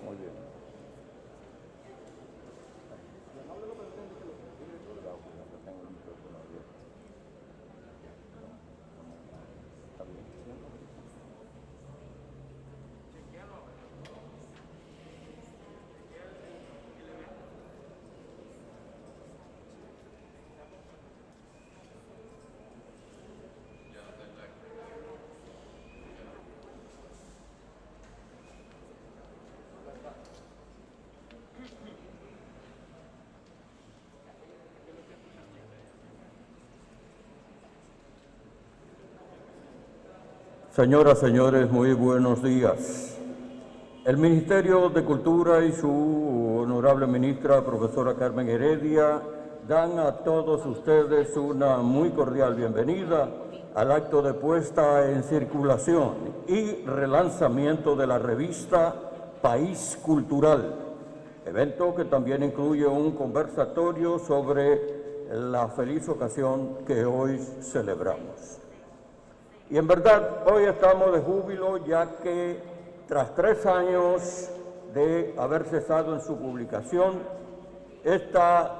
Muy bien. Señoras, señores, muy buenos días. El Ministerio de Cultura y su honorable ministra, profesora Carmen Heredia, dan a todos ustedes una muy cordial bienvenida al acto de puesta en circulación y relanzamiento de la revista País Cultural, evento que también incluye un conversatorio sobre la feliz ocasión que hoy celebramos. Y en verdad, hoy estamos de júbilo, ya que tras 3 años de haber cesado en su publicación, esta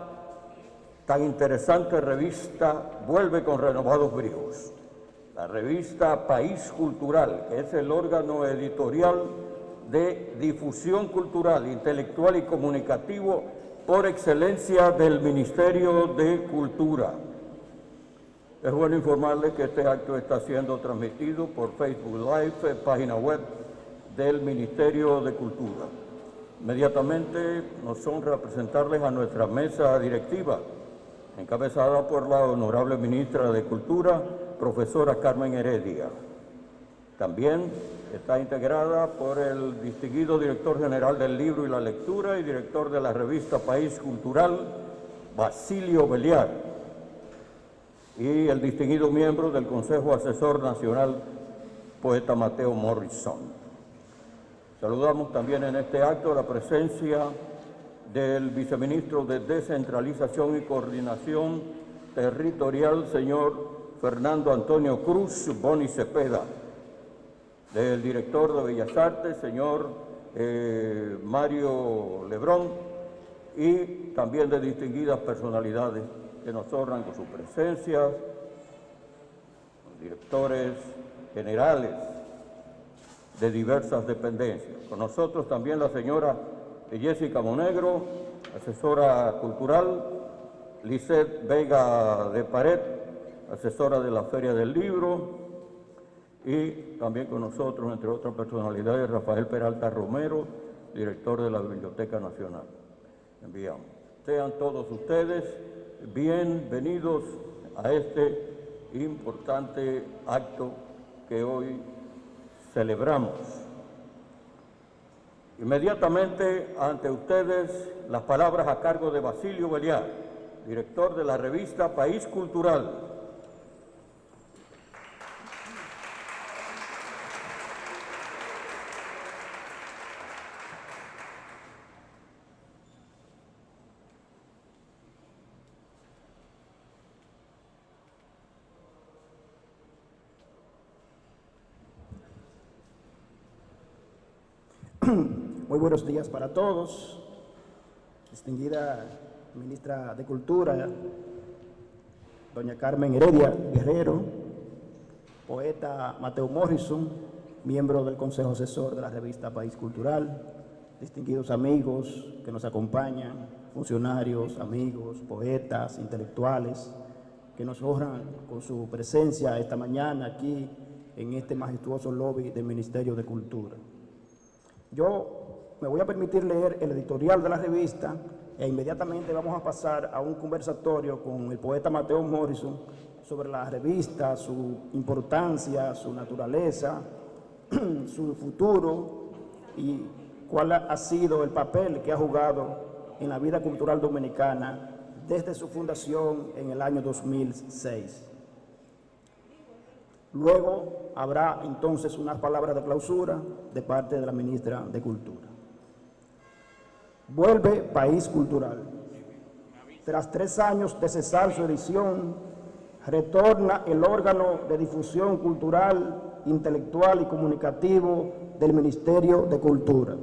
tan interesante revista vuelve con renovados bríos. La revista País Cultural, que es el órgano editorial de difusión cultural, intelectual y comunicativo por excelencia del Ministerio de Cultura. Es bueno informarles que este acto está siendo transmitido por Facebook Live, página web del Ministerio de Cultura. Inmediatamente nos honra presentarles a nuestra mesa directiva, encabezada por la honorable ministra de Cultura, profesora Carmen Heredia. También está integrada por el distinguido director general del libro y la lectura y director de la revista País Cultural, Basilio Beliar, y el distinguido miembro del Consejo Asesor Nacional, poeta Mateo Morrison. Saludamos también en este acto la presencia del viceministro de Descentralización y Coordinación Territorial, señor Fernando Antonio Cruz Boni Cepeda, del director de Bellas Artes, señor Mario Lebrón, y también de distinguidas personalidades que nos honran con su presencia, directores generales de diversas dependencias. Con nosotros también la señora Jessica Monegro, asesora cultural, Lisette Vega de Pared, asesora de la Feria del Libro, y también con nosotros, entre otras personalidades, Rafael Peralta Romero, director de la Biblioteca Nacional. Enviamos. Sean todos ustedes bienvenidos a este importante acto que hoy celebramos. Inmediatamente ante ustedes las palabras a cargo de Basilio Beliar, director de la revista País Cultural. Muy buenos días para todos, distinguida ministra de Cultura, doña Carmen Heredia Guerrero, poeta Mateo Morrison, miembro del Consejo Asesor de la revista País Cultural, distinguidos amigos que nos acompañan, funcionarios, amigos, poetas, intelectuales, que nos honran con su presencia esta mañana aquí en este majestuoso lobby del Ministerio de Cultura. Yo me voy a permitir leer el editorial de la revista e inmediatamente vamos a pasar a un conversatorio con el poeta Mateo Morrison sobre la revista, su importancia, su naturaleza, su futuro y cuál ha sido el papel que ha jugado en la vida cultural dominicana desde su fundación en el año 2006. Luego habrá entonces unas palabras de clausura de parte de la ministra de Cultura. Vuelve País Cultural. Tras 3 años de cesar su edición, retorna el órgano de difusión cultural, intelectual y comunicativo del Ministerio de Cultura.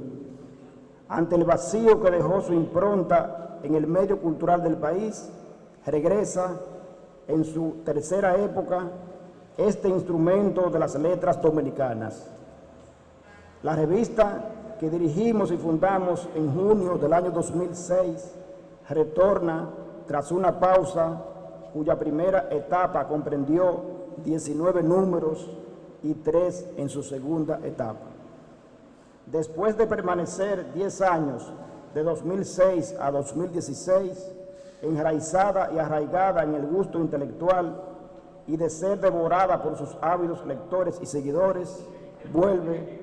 ante el vacío que dejó su impronta en el medio cultural del país, regresa en su tercera época este instrumento de las letras dominicanas. La revista que dirigimos y fundamos en junio del año 2006 retorna tras una pausa cuya primera etapa comprendió 19 números y 3 en su segunda etapa. Después de permanecer 10 años, de 2006 a 2016, enraizada y arraigada en el gusto intelectual y de ser devorada por sus ávidos lectores y seguidores, vuelve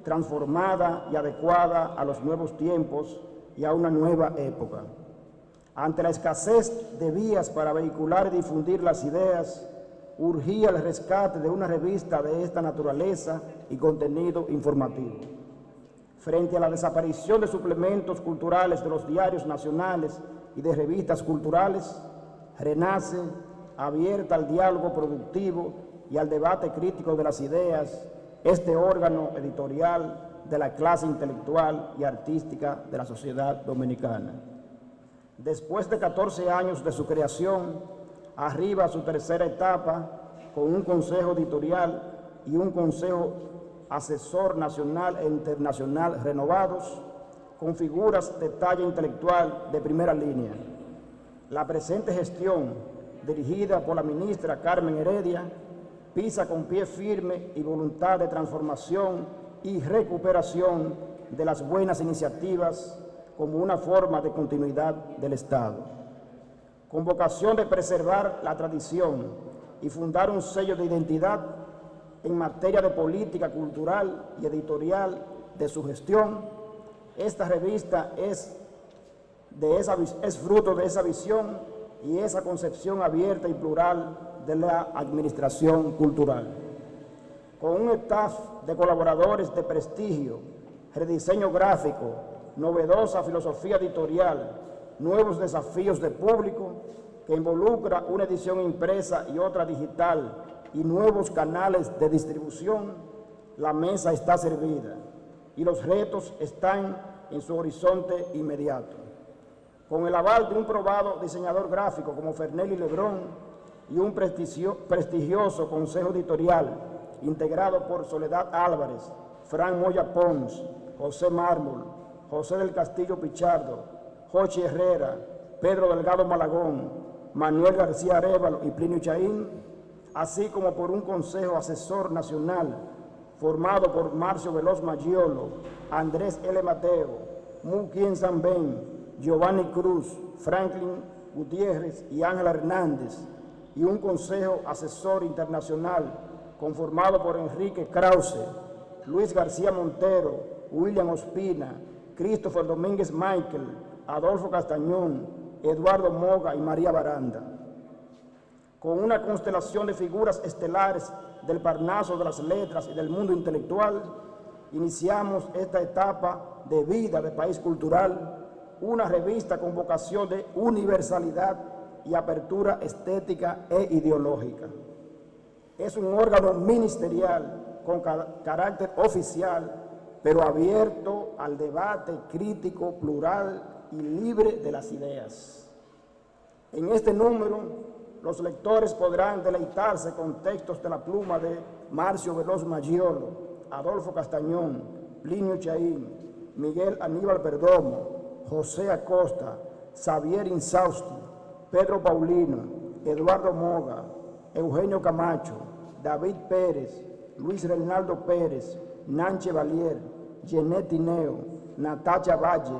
transformada y adecuada a los nuevos tiempos y a una nueva época. Ante la escasez de vías para vehicular y difundir las ideas, urgía el rescate de una revista de esta naturaleza y contenido informativo. Frente a la desaparición de suplementos culturales de los diarios nacionales y de revistas culturales, renace, abierta al diálogo productivo y al debate crítico de las ideas, este órgano editorial de la clase intelectual y artística de la sociedad dominicana. Después de 14 años de su creación, arriba a su tercera etapa con un consejo editorial y un consejo asesor nacional e internacional renovados, con figuras de talla intelectual de primera línea. La presente gestión, dirigida por la ministra Carmen Heredia, pisa con pie firme y voluntad de transformación y recuperación de las buenas iniciativas como una forma de continuidad del Estado. Con vocación de preservar la tradición y fundar un sello de identidad en materia de política cultural y editorial de su gestión, esta revista es fruto de esa visión y esa concepción abierta y plural de la administración cultural. Con un staff de colaboradores de prestigio, rediseño gráfico, novedosa filosofía editorial, nuevos desafíos de público que involucra una edición impresa y otra digital y nuevos canales de distribución, la mesa está servida y los retos están en su horizonte inmediato. Con el aval de un probado diseñador gráfico como Fernelli Lebrón y un prestigioso consejo editorial integrado por Soledad Álvarez, Fran Moya Pons, José Mármol, José del Castillo Pichardo, Jochi Herrera, Pedro Delgado Malagón, Manuel García Arévalo y Plinio Chaín, así como por un consejo asesor nacional formado por Marcio Veloz Maggiolo, Andrés L. Mateo, Muquien Zambén, Giovanni Cruz, Franklin Gutiérrez y Ángela Hernández, y un consejo asesor internacional conformado por Enrique Krause, Luis García Montero, William Ospina, Christopher Domínguez Michael, Adolfo Castañón, Eduardo Moga y María Baranda. Con una constelación de figuras estelares del Parnaso de las letras y del mundo intelectual, iniciamos esta etapa de vida de país cultural, una revista con vocación de universalidad y apertura estética e ideológica. Es un órgano ministerial con carácter oficial, pero abierto al debate crítico, plural y libre de las ideas. En este número, los lectores podrán deleitarse con textos de la pluma de Marcio Veloz Maggiolo, Adolfo Castañón, Plinio Chaín, Miguel Aníbal Perdomo, José Acosta, Xavier Insausti, Pedro Paulino, Eduardo Moga, Eugenio Camacho, David Pérez, Luis Reinaldo Pérez, Nanche Valier, Jeanette Tineo, Natacha Valle,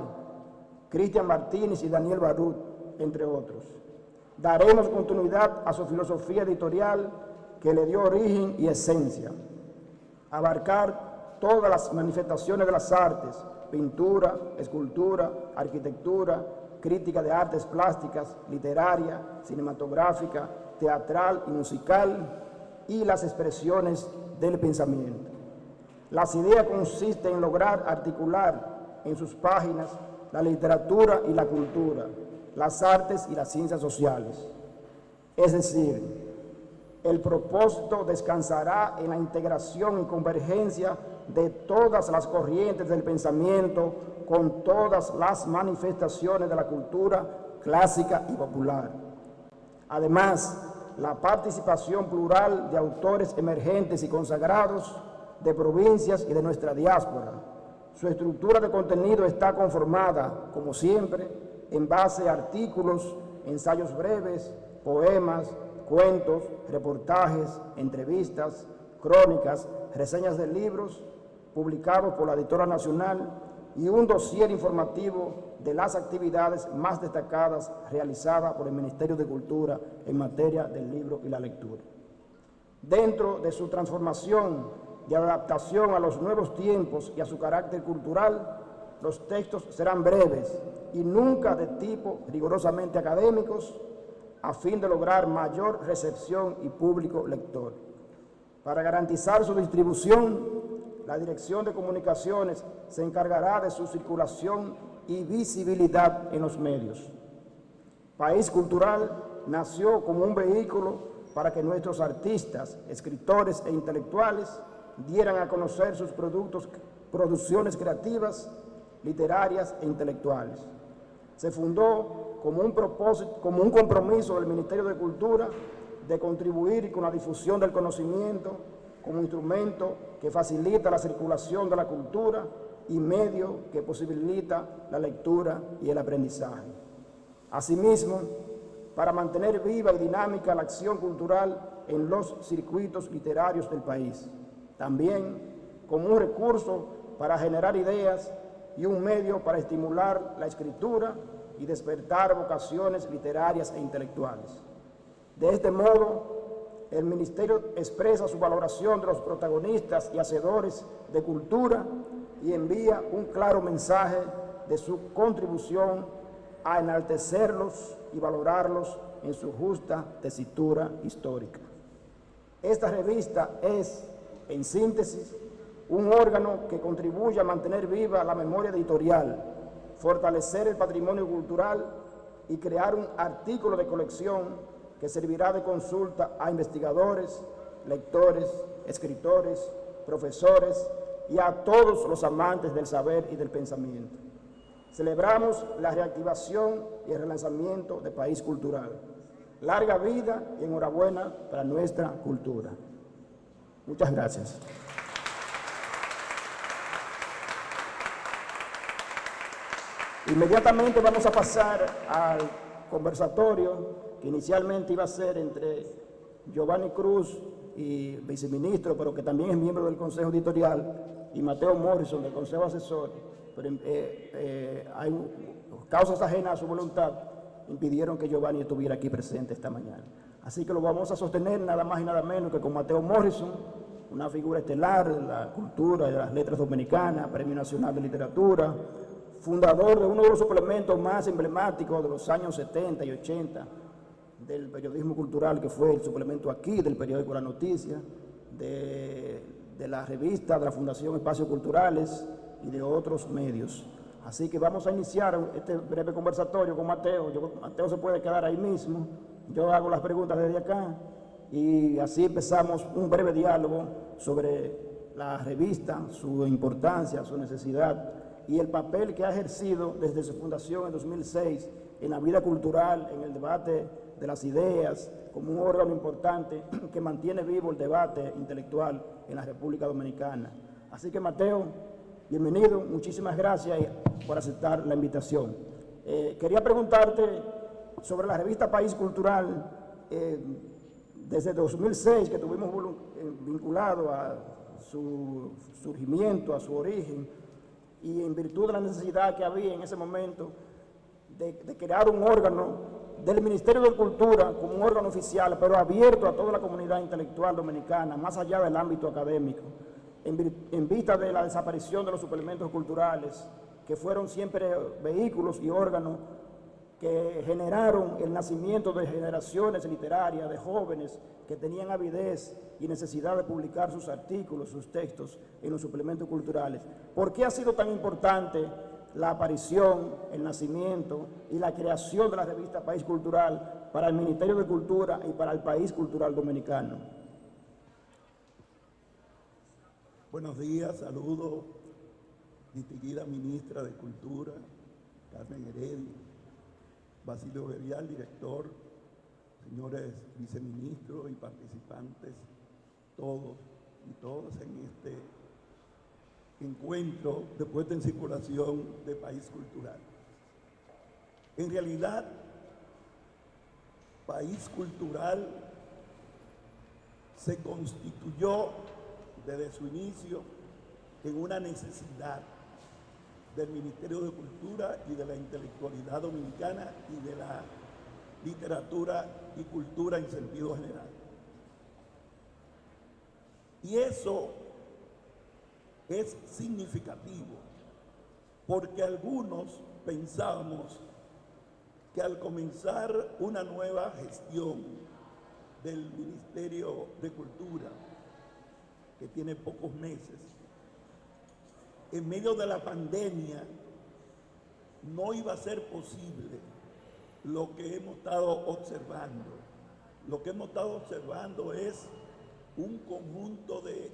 Cristian Martínez y Daniel Barut, entre otros. Daremos continuidad a su filosofía editorial que le dio origen y esencia. Abarcar todas las manifestaciones de las artes, pintura, escultura, arquitectura, crítica de artes plásticas, literaria, cinematográfica, teatral y musical, y las expresiones del pensamiento. La idea consiste en lograr articular en sus páginas la literatura y la cultura, las artes y las ciencias sociales. Es decir, el propósito descansará en la integración y convergencia de todas las corrientes del pensamiento, con todas las manifestaciones de la cultura clásica y popular. Además, la participación plural de autores emergentes y consagrados de provincias y de nuestra diáspora. Su estructura de contenido está conformada, como siempre, en base a artículos, ensayos breves, poemas, cuentos, reportajes, entrevistas, crónicas, reseñas de libros publicados por la Editora Nacional y un dossier informativo de las actividades más destacadas realizadas por el Ministerio de Cultura en materia del libro y la lectura. Dentro de su transformación de adaptación a los nuevos tiempos y a su carácter cultural, los textos serán breves y nunca de tipo rigurosamente académicos, a fin de lograr mayor recepción y público lector. Para garantizar su distribución, la Dirección de Comunicaciones se encargará de su circulación y visibilidad en los medios. País Cultural nació como un vehículo para que nuestros artistas, escritores e intelectuales dieran a conocer sus producciones creativas, literarias e intelectuales. Se fundó como un compromiso del Ministerio de Cultura de contribuir con la difusión del conocimiento como instrumento que facilita la circulación de la cultura y medio que posibilita la lectura y el aprendizaje. Asimismo, para mantener viva y dinámica la acción cultural en los circuitos literarios del país. También como un recurso para generar ideas y un medio para estimular la escritura y despertar vocaciones literarias e intelectuales. De este modo, el Ministerio expresa su valoración de los protagonistas y hacedores de cultura y envía un claro mensaje de su contribución a enaltecerlos y valorarlos en su justa tesitura histórica. Esta revista es, en síntesis, un órgano que contribuye a mantener viva la memoria editorial, fortalecer el patrimonio cultural y crear un artículo de colección que servirá de consulta a investigadores, lectores, escritores, profesores y a todos los amantes del saber y del pensamiento. Celebramos la reactivación y el relanzamiento de País Cultural. Larga vida y enhorabuena para nuestra cultura. Muchas gracias. Inmediatamente vamos a pasar al conversatorio que inicialmente iba a ser entre Giovanni Cruz y viceministro, pero que también es miembro del Consejo Editorial, y Mateo Morrison del Consejo Asesor, pero hay causas ajenas a su voluntad impidieron que Giovanni estuviera aquí presente esta mañana. Así que lo vamos a sostener nada más y nada menos que con Mateo Morrison, una figura estelar de la cultura y de las letras dominicanas, Premio Nacional de Literatura, fundador de uno de los suplementos más emblemáticos de los años 70 y 80 del periodismo cultural, que fue el suplemento Aquí, del periódico La Noticia, de la revista de la Fundación Espacios Culturales y de otros medios. Así que vamos a iniciar este breve conversatorio con Mateo. Mateo se puede quedar ahí mismo, yo hago las preguntas desde acá y así empezamos un breve diálogo sobre la revista, su importancia, su necesidad y el papel que ha ejercido desde su fundación en 2006 en la vida cultural, en el debate de las ideas, como un órgano importante que mantiene vivo el debate intelectual en la República Dominicana. Así que, Mateo, bienvenido, muchísimas gracias por aceptar la invitación. Quería preguntarte sobre la revista País Cultural, desde 2006 que estuvimos vinculados a su surgimiento, a su origen, y en virtud de la necesidad que había en ese momento de crear un órgano del Ministerio de Cultura como un órgano oficial, pero abierto a toda la comunidad intelectual dominicana, más allá del ámbito académico, en vista de la desaparición de los suplementos culturales, que fueron siempre vehículos y órganos que generaron el nacimiento de generaciones literarias, de jóvenes que tenían avidez y necesidad de publicar sus artículos, sus textos en los suplementos culturales. ¿Por qué ha sido tan importante la aparición, el nacimiento y la creación de la revista País Cultural para el Ministerio de Cultura y para el país cultural dominicano? Buenos días, saludo, distinguida ministra de Cultura, Carmen Heredia, Basilio Berial, director, señores viceministros y participantes, todos y todas en este encuentro de puesta en circulación de País Cultural. En realidad, País Cultural se constituyó desde su inicio en una necesidad del Ministerio de Cultura y de la intelectualidad dominicana y de la literatura y cultura en sentido general. Y eso es significativo, porque algunos pensábamos que al comenzar una nueva gestión del Ministerio de Cultura, que tiene pocos meses, en medio de la pandemia no iba a ser posible lo que hemos estado observando. Lo que hemos estado observando es un conjunto de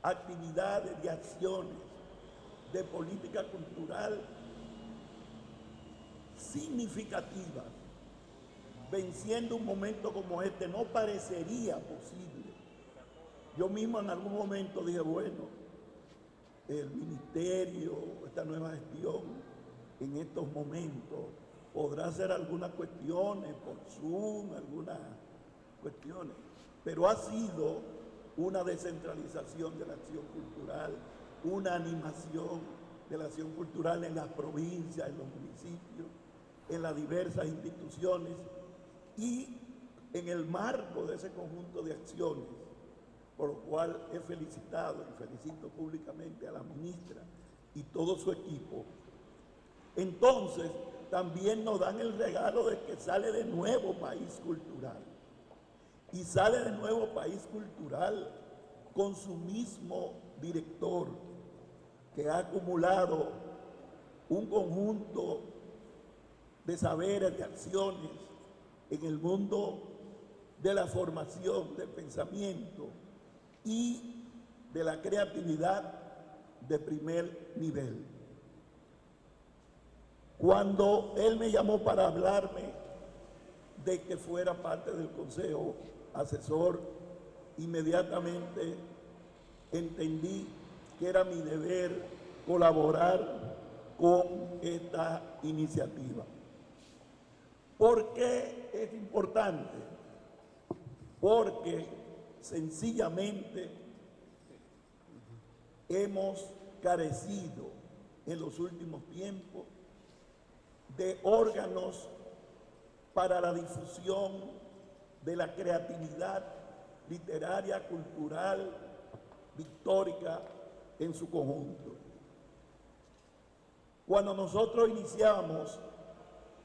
actividades, de acciones, de política cultural significativas. Venciendo un momento como este no parecería posible. Yo mismo en algún momento dije, bueno, el ministerio, esta nueva gestión, en estos momentos, podrá hacer algunas cuestiones por Zoom, algunas cuestiones, pero ha sido una descentralización de la acción cultural, una animación de la acción cultural en las provincias, en los municipios, en las diversas instituciones, y en el marco de ese conjunto de acciones, por lo cual he felicitado y felicito públicamente a la ministra y todo su equipo. Entonces, también nos dan el regalo de que sale de nuevo País Cultural. Y sale de nuevo País Cultural con su mismo director, que ha acumulado un conjunto de saberes, de acciones en el mundo de la formación, del pensamiento y de la creatividad de primer nivel. Cuando él me llamó para hablarme de que fuera parte del consejo asesor, inmediatamente entendí que era mi deber colaborar con esta iniciativa. ¿Por qué es importante? Porque sencillamente hemos carecido en los últimos tiempos de órganos para la difusión de la creatividad literaria, cultural, pictórica en su conjunto. Cuando nosotros iniciamos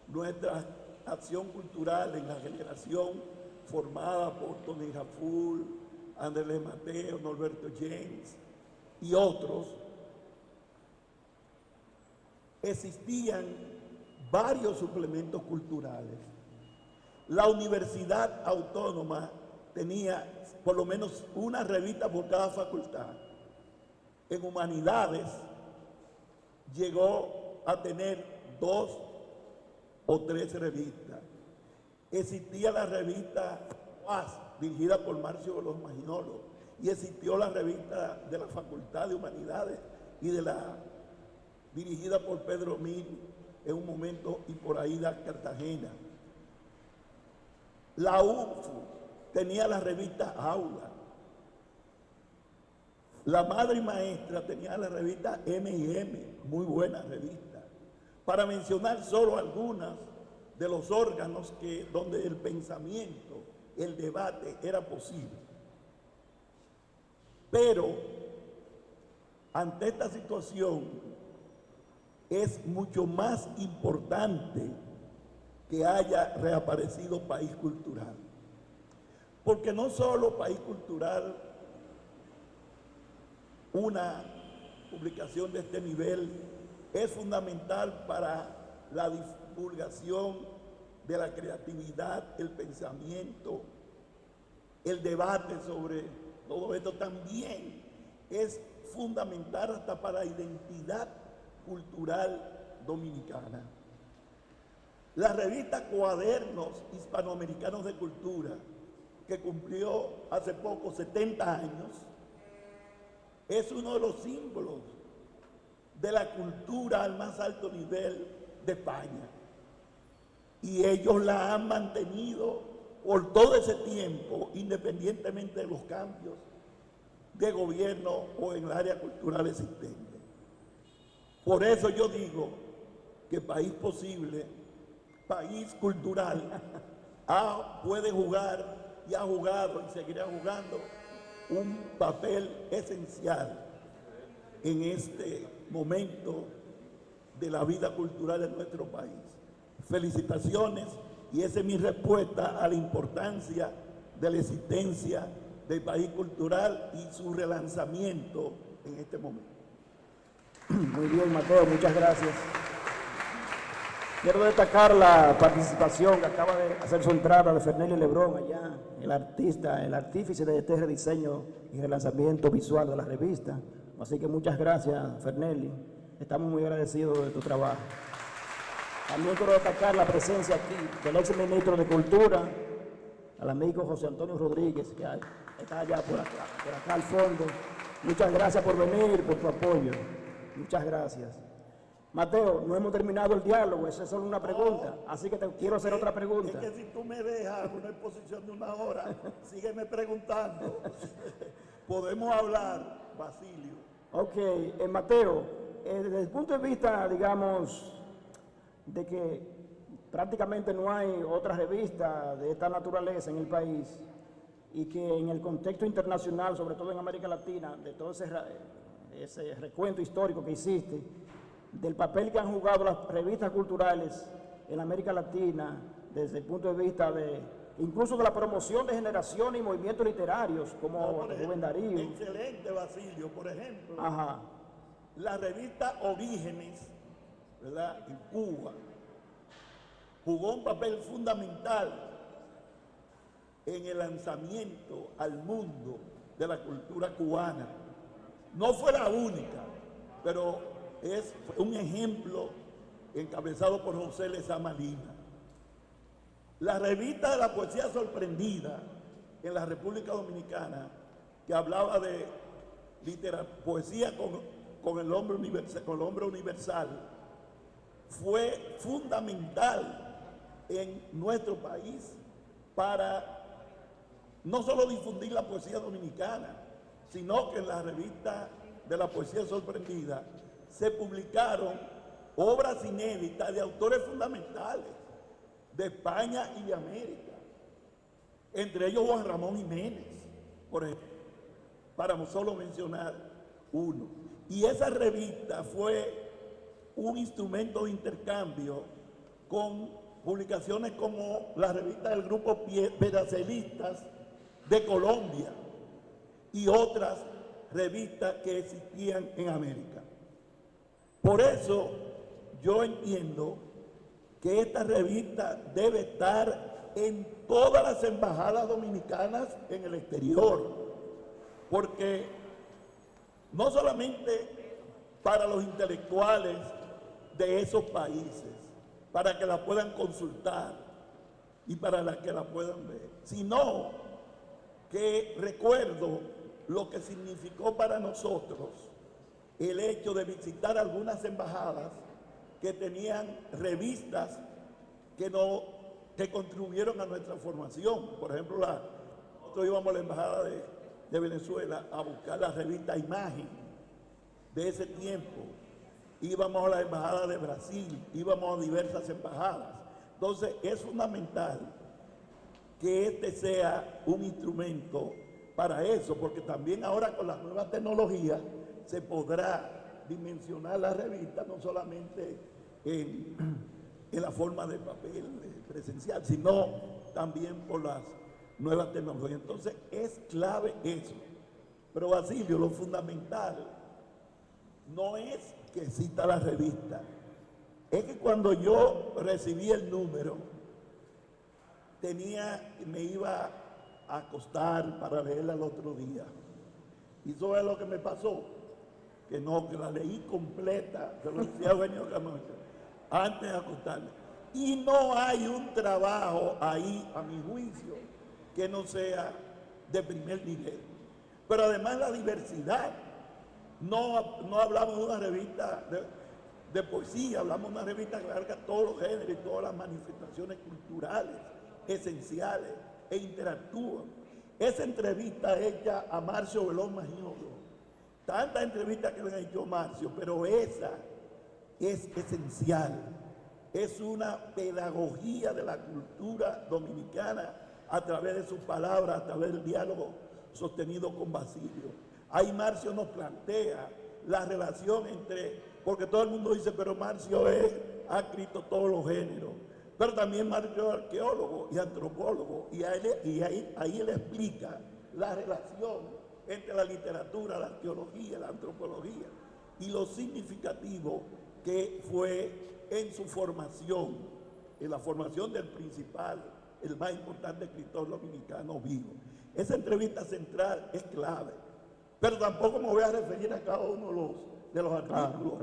nuestra acción cultural en la generación formada por Tony Raful, Andrés Mateo, Norberto James y otros, existían varios suplementos culturales. La Universidad Autónoma tenía por lo menos una revista por cada facultad. En Humanidades llegó a tener 2 o 3 revistas. Existía la revista UAS, dirigida por Marcio Los Maginolos, y existió la revista de la Facultad de Humanidades y dirigida por Pedro Mil en un momento, y por Aida Cartagena. La UFU tenía la revista Aula. La Madre y Maestra tenía la revista M&M, muy buena revista, para mencionar solo algunas de los órganos donde el pensamiento, el debate era posible. Pero ante esta situación es mucho más importante que haya reaparecido País Cultural, porque no solo País Cultural, una publicación de este nivel es fundamental para la divulgación de la creatividad, el pensamiento, el debate sobre todo esto, también es fundamental hasta para la identidad cultural dominicana. La revista Cuadernos Hispanoamericanos de Cultura, que cumplió hace poco 70 años, es uno de los símbolos de la cultura al más alto nivel de España. Y ellos la han mantenido por todo ese tiempo, independientemente de los cambios de gobierno o en el área cultural existente. Por eso yo digo que País Posible, país cultural, puede jugar y ha jugado y seguirá jugando un papel esencial en este momento de la vida cultural de nuestro país. Felicitaciones, y esa es mi respuesta a la importancia de la existencia del país cultural y su relanzamiento en este momento. Muy bien, Mateo, muchas gracias. Quiero destacar la participación que acaba de hacer su entrada de Fernelli Lebrón allá, el artista, el artífice de este rediseño y relanzamiento visual de la revista. Así que muchas gracias, Fernelli. Estamos muy agradecidos de tu trabajo. También quiero destacar la presencia aquí del ex ministro de Cultura, al amigo José Antonio Rodríguez, que está allá por acá al fondo. Muchas gracias por venir, por tu apoyo. Muchas gracias. Mateo, no hemos terminado el diálogo, esa es solo una pregunta, así que te quiero hacer otra pregunta. Es que si tú me dejas una exposición de 1 hora, sígueme preguntando. Podemos hablar, Basilio. Ok, Mateo, desde el punto de vista, digamos, de que prácticamente no hay otra revista de esta naturaleza en el país y que en el contexto internacional, sobre todo en América Latina, de todo ese recuento histórico que hiciste, del papel que han jugado las revistas culturales en América Latina, desde el punto de vista de, incluso de la promoción de generaciones y movimientos literarios, como Rubén Darío. Excelente, Basilio. Por ejemplo, Ajá. la revista Orígenes, ¿verdad?, en Cuba, jugó un papel fundamental en el lanzamiento al mundo de la cultura cubana. No fue la única, pero es un ejemplo encabezado por José Lezama Lima. La revista de la poesía sorprendida en la República Dominicana, que hablaba de poesía con el hombre universal, fue fundamental en nuestro país para no solo difundir la poesía dominicana, sino que en la revista de la poesía sorprendida se publicaron obras inéditas de autores fundamentales de España y de América, entre ellos Juan Ramón Jiménez, por ejemplo, para solo mencionar uno. Y esa revista fue un instrumento de intercambio con publicaciones como la revista del Grupo Peracelistas de Colombia y otras revistas que existían en América. Por eso yo entiendo que esta revista debe estar en todas las embajadas dominicanas en el exterior, porque no solamente para los intelectuales de esos países, para que la puedan consultar y para las que la puedan ver, sino que recuerdo lo que significó para nosotros el hecho de visitar algunas embajadas que tenían revistas que contribuyeron a nuestra formación. Por ejemplo, nosotros íbamos a la embajada de Venezuela a buscar la revista Imagen de ese tiempo, íbamos a la embajada de Brasil, íbamos a diversas embajadas. Entonces es fundamental que este sea un instrumento para eso, porque también ahora con las nuevas tecnologías se podrá dimensionar la revista no solamente en la forma de papel presencial, sino también por las nuevas tecnologías. Entonces es clave eso. Pero Basilio, lo fundamental no es que exista la revista, es que cuando yo recibí el número, me iba a acostar para leerla el otro día. Y eso es lo que me pasó, que no, que la leí completa, se lo decía a Eugenio Camacho, antes de acostarme. Y no hay un trabajo ahí, a mi juicio, que no sea de primer nivel. Pero además la diversidad. No hablamos de una revista de poesía, hablamos de una revista que abarca todos los géneros y todas las manifestaciones culturales esenciales e interactúan. Esa entrevista hecha a Marcio Belón Magniolo, tantas entrevistas que le han hecho a Marcio, pero esa es esencial. Es una pedagogía de la cultura dominicana a través de sus palabras, a través del diálogo sostenido con Basilio. Ahí Marcio nos plantea la relación entre, porque todo el mundo dice, pero Marcio ha escrito todos los géneros, pero también Marcio es arqueólogo y antropólogo, y ahí él explica la relación entre la literatura, la arqueología, la antropología, y lo significativo que fue en su formación, en la formación del principal, el más importante escritor dominicano vivo. Esa entrevista central es clave, pero tampoco me voy a referir a cada uno de los artículos,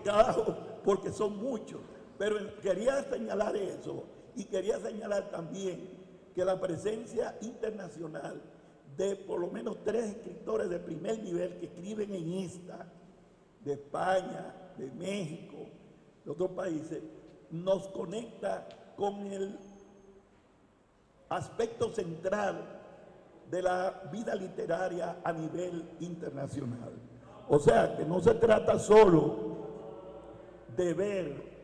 claro. porque son muchos, pero quería señalar eso, y quería señalar también que la presencia internacional de por lo menos 3 escritores de primer nivel que escriben en esta, de España, de México, de otros países, nos conecta con el aspecto central de la vida literaria a nivel internacional. O sea, que no se trata solo de ver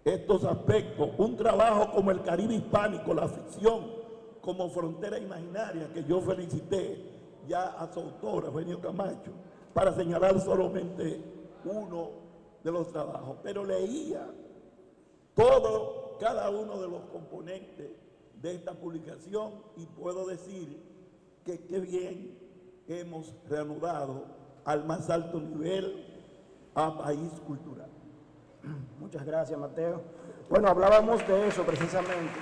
estos aspectos, un trabajo como el Caribe hispánico, la ficción como frontera imaginaria, que yo felicité ya a su autor, Eugenio Camacho, para señalar solamente uno de los trabajos, pero leía cada uno de los componentes de esta publicación y puedo decir que qué bien hemos reanudado al más alto nivel a País Cultural. Muchas gracias, Mateo. Bueno, hablábamos de eso precisamente,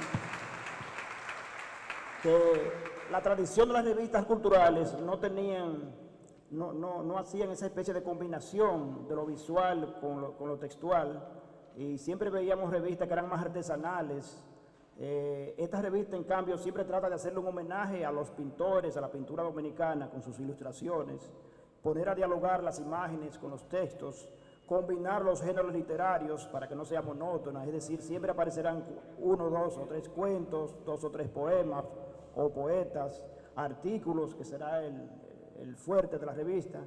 que la tradición de las revistas culturales no hacían esa especie de combinación de lo visual con lo textual, y siempre veíamos revistas que eran más artesanales. Esta revista, en cambio, siempre trata de hacerle un homenaje a los pintores, a la pintura dominicana, con sus ilustraciones, poner a dialogar las imágenes con los textos, combinar los géneros literarios para que no sea monótona, es decir, siempre aparecerán 1, 2 o 3 cuentos, 2 o 3 poemas o poetas, artículos, que será el fuerte de la revista,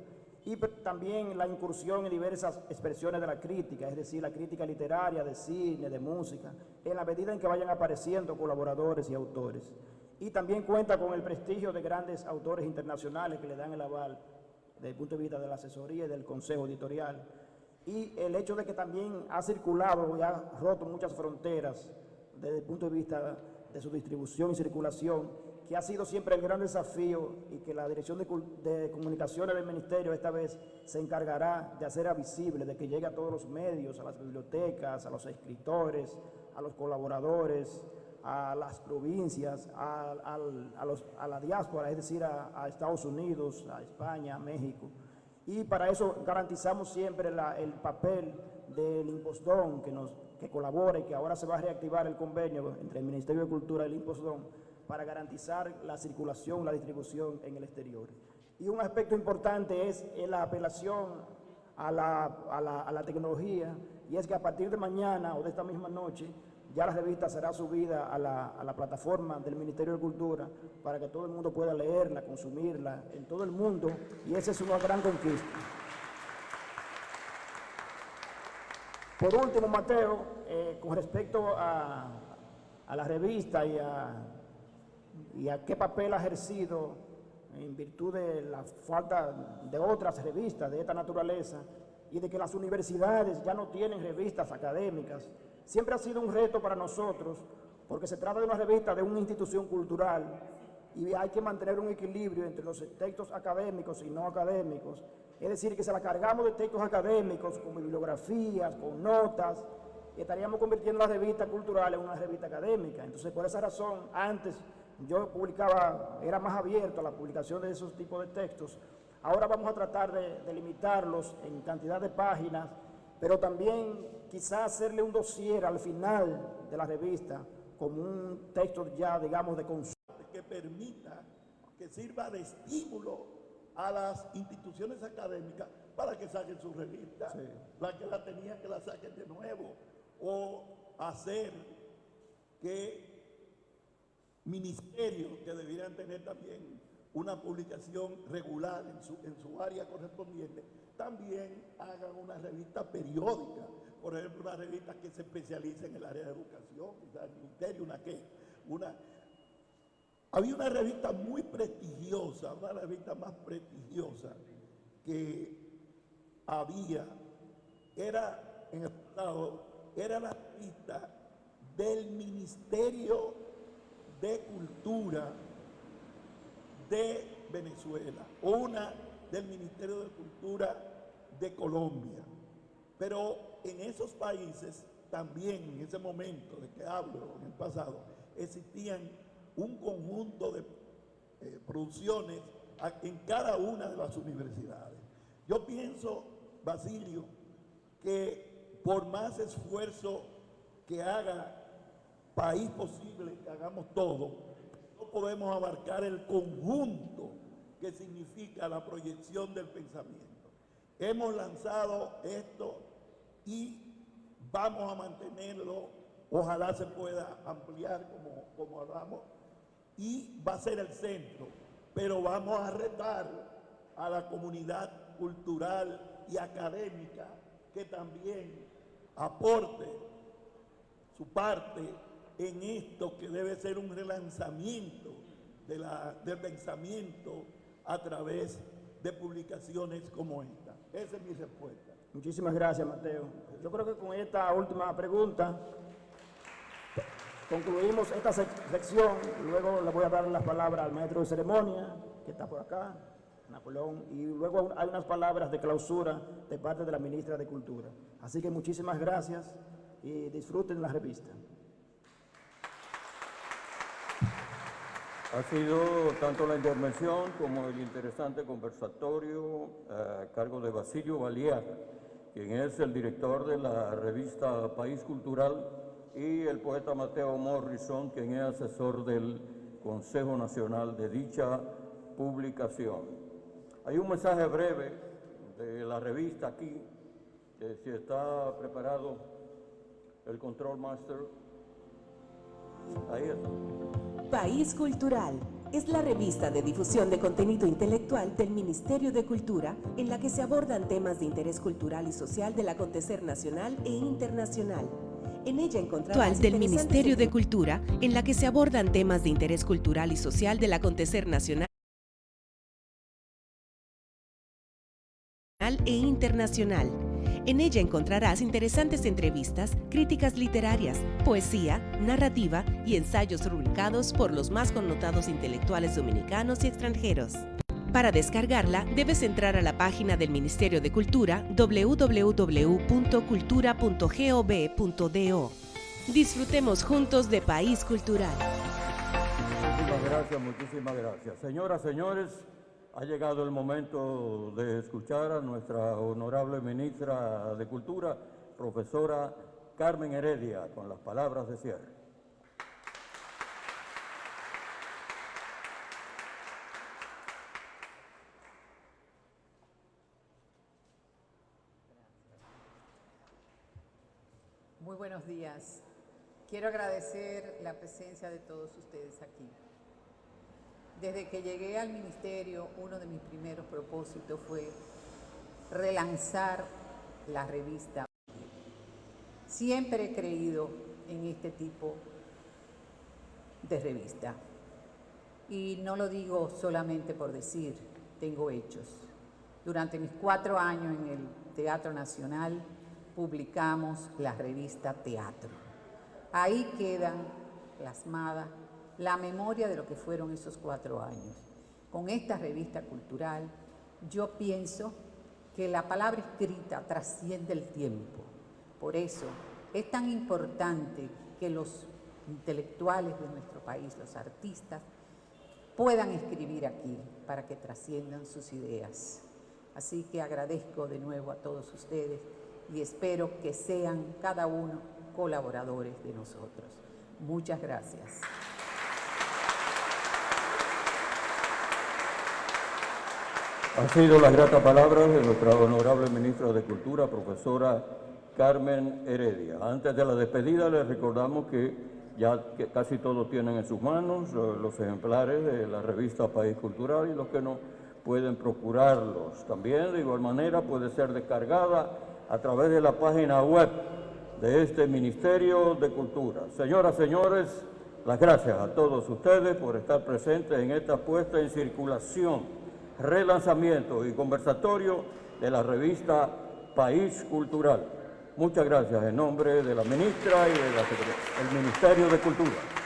y también la incursión en diversas expresiones de la crítica, es decir, la crítica literaria, de cine, de música, en la medida en que vayan apareciendo colaboradores y autores. Y también cuenta con el prestigio de grandes autores internacionales que le dan el aval desde el punto de vista de la asesoría y del consejo editorial. Y el hecho de que también ha circulado y ha roto muchas fronteras desde el punto de vista de su distribución y circulación, que ha sido siempre el gran desafío, y que la Dirección de Comunicaciones del Ministerio esta vez se encargará de hacer visible, de que llegue a todos los medios, a las bibliotecas, a los escritores, a los colaboradores, a las provincias, a la diáspora, es decir, a Estados Unidos, a España, a México. Y para eso garantizamos siempre el papel del Impostón que colabora, y que ahora se va a reactivar el convenio entre el Ministerio de Cultura y el Impostón para garantizar la circulación, la distribución en el exterior. Y un aspecto importante es la apelación a la tecnología, y es que a partir de mañana o de esta misma noche ya la revista será subida a la plataforma del Ministerio de Cultura para que todo el mundo pueda leerla, consumirla en todo el mundo, y esa es una gran conquista. Por último, Mateo, con respecto a la revista y a qué papel ha ejercido en virtud de la falta de otras revistas de esta naturaleza, y de que las universidades ya no tienen revistas académicas, siempre ha sido un reto para nosotros, porque se trata de una revista de una institución cultural y hay que mantener un equilibrio entre los textos académicos y no académicos. Es decir, que se la cargamos de textos académicos, con bibliografías, con notas, y estaríamos convirtiendo la revista cultural en una revista académica. Entonces, por esa razón, antes yo era más abierto a la publicación de esos tipos de textos, Ahora vamos a tratar de limitarlos en cantidad de páginas, pero también quizás hacerle un dossier al final de la revista, como un texto ya, digamos, de consulta. Que permita, que sirva de estímulo a las instituciones académicas para que saquen su revista, Sí. la que la tenían que la saquen de nuevo, o hacer que ministerios que debieran tener también una publicación regular en su área correspondiente, también hagan una revista periódica, por ejemplo, una revista que se especialice en el área de educación, quizás el ministerio, había una revista muy prestigiosa, una revista más prestigiosa que había, era en el pasado, era la revista del Ministerio de Cultura de Venezuela, una del Ministerio de Cultura de Colombia. Pero en esos países también, en ese momento de que hablo, en el pasado, existían un conjunto de producciones en cada una de las universidades. Yo pienso, Basilio, que por más esfuerzo que haga país posible, que hagamos todo, no podemos abarcar el conjunto que significa la proyección del pensamiento. Hemos lanzado esto y vamos a mantenerlo, ojalá se pueda ampliar como hablamos, y va a ser el centro, pero vamos a retar a la comunidad cultural y académica que también aporte su parte en esto que debe ser un relanzamiento del pensamiento a través de publicaciones como esta. Esa es mi respuesta. Muchísimas gracias, Mateo. Yo creo que con esta última pregunta concluimos esta sección. Luego le voy a dar las palabras al maestro de ceremonia, que está por acá, Napoleón, y luego hay unas palabras de clausura de parte de la ministra de Cultura. Así que muchísimas gracias y disfruten la revista. Ha sido tanto la intervención como el interesante conversatorio a cargo de Basilio Baliaga, quien es el director de la revista País Cultural, y el poeta Mateo Morrison, quien es asesor del Consejo Nacional de dicha publicación. Hay un mensaje breve de la revista aquí, que si está preparado el Control Master. Ahí está. País Cultural es la revista de difusión de contenido intelectual del Ministerio de Cultura, en la que se abordan temas de interés cultural y social del acontecer nacional e internacional. En ella encontrarás del Ministerio de Cultura, en la que se abordan temas de interés cultural y social del acontecer nacional e internacional. En ella encontrarás interesantes entrevistas, críticas literarias, poesía, narrativa y ensayos rubricados por los más connotados intelectuales dominicanos y extranjeros. Para descargarla, debes entrar a la página del Ministerio de Cultura www.cultura.gov.do. Disfrutemos juntos de País Cultural. Muchísimas gracias. Señoras, señores, ha llegado el momento de escuchar a nuestra honorable ministra de Cultura, profesora Carmen Heredia, con las palabras de cierre. Muy buenos días. Quiero agradecer la presencia de todos ustedes aquí. Desde que llegué al ministerio, uno de mis primeros propósitos fue relanzar la revista. Siempre he creído en este tipo de revista. Y no lo digo solamente por decir, tengo hechos. Durante mis 4 años en el Teatro Nacional, publicamos la revista Teatro. Ahí quedan plasmadas la memoria de lo que fueron esos 4 años. Con esta revista cultural, yo pienso que la palabra escrita trasciende el tiempo. Por eso es tan importante que los intelectuales de nuestro país, los artistas, puedan escribir aquí para que trasciendan sus ideas. Así que agradezco de nuevo a todos ustedes y espero que sean cada uno colaboradores de nosotros. Muchas gracias. Han sido las gratas palabras de nuestra honorable ministra de Cultura, profesora Carmen Heredia. Antes de la despedida, les recordamos que casi todos tienen en sus manos los ejemplares de la revista País Cultural y los que no pueden procurarlos. También, de igual manera, puede ser descargada a través de la página web de este Ministerio de Cultura. Señoras, señores, las gracias a todos ustedes por estar presentes en esta puesta en circulación, relanzamiento y conversatorio de la revista País Cultural. Muchas gracias en nombre de la ministra y del Ministerio de Cultura.